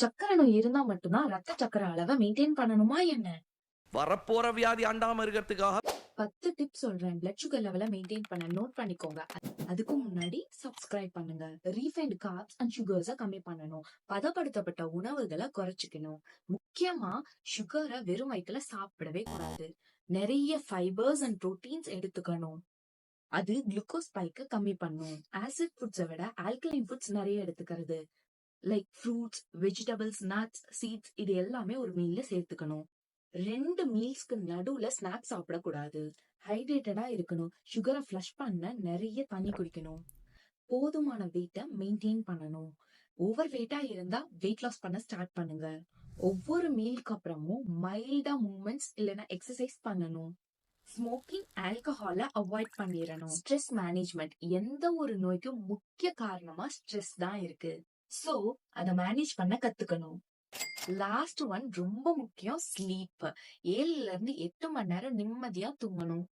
சர்க்கரை நோய் இருந்தா மட்டும்தான் ரத்த சர்க்கரை அளவை மெயின்டைன் பண்ணணுமா என்ன? வரப்போற வியாதி அண்டாம இருக்கிறதுக்காக 10 டிப்ஸ் சொல்றேன். பிளட் சுகர் லெவலை மெயின்டைன் பண்ண நோட் பண்ணிக்கோங்க. அதுக்கு முன்னாடி சப்ஸ்கிரைப் பண்ணுங்க. ரீஃபைண்ட் கார்ப்ஸ் அண்ட் சுகர்ஸை கம்மி பண்ணணும். பதப்படுத்தப்பட்ட உணவுகளை குறைச்சிக்கணும். முக்கியமா சுகரை வெறும் வயிற்றுல சாப்பிடவே கூடாது. நிறைய ஃபைபர்ஸ் அண்ட் புரோட்டீன்ஸ் எடுத்துக்கணும். அது குளுக்கோஸ் ஸ்பைக்க கம்மி பண்ணும். ஆசிட் ஃபுட்ஸை விட ஆல்கலைன் ஃபுட்ஸ் நிறைய எடுத்துக்கிறது. Like fruits, vegetables, nuts, seeds இது எல்லாமே ஒரு மீல்ல சேர்த்துக்கணும். 2 மீல்ஸ்க்கு நடுவுல ஸ்நாக்ஸ் சாப்பிடக்கூடாது. ஹைட்ரேட்டடா இருக்கணும். சுகரை ஃப்ளஷ் பண்ண நிறைய தண்ணி குடிக்கணும். போதுமான வெயிட்ட மெயின்டைன் பண்ணணும். ஓவர் வெயிட்டா இருந்தா வெயிட் லாஸ் பண்ண ஸ்டார்ட் பண்ணுங்க. ஒவ்வொரு மீலுக்கு அப்புறமும் மைல்டா மூவ்மெண்ட்ஸ் இல்லைன்னா எக்ஸசைஸ் பண்ணணும். ஸ்மோக்கிங், ஆல்கஹால அவாய்ட் பண்ணிடணும். ஸ்ட்ரெஸ் மேனேஜ்மெண்ட் எந்த ஒரு நோய்க்கும் முக்கிய காரணமா ஸ்ட்ரெஸ் தான் இருக்கு. சோ அத மேனேஜ் பண்ண கத்துக்கணும். லாஸ்ட் ஒன் ரொம்ப முக்கியம், ஸ்லீப். 7ல இருந்து 8 மணி நேரம் நிம்மதியா தூங்கணும்.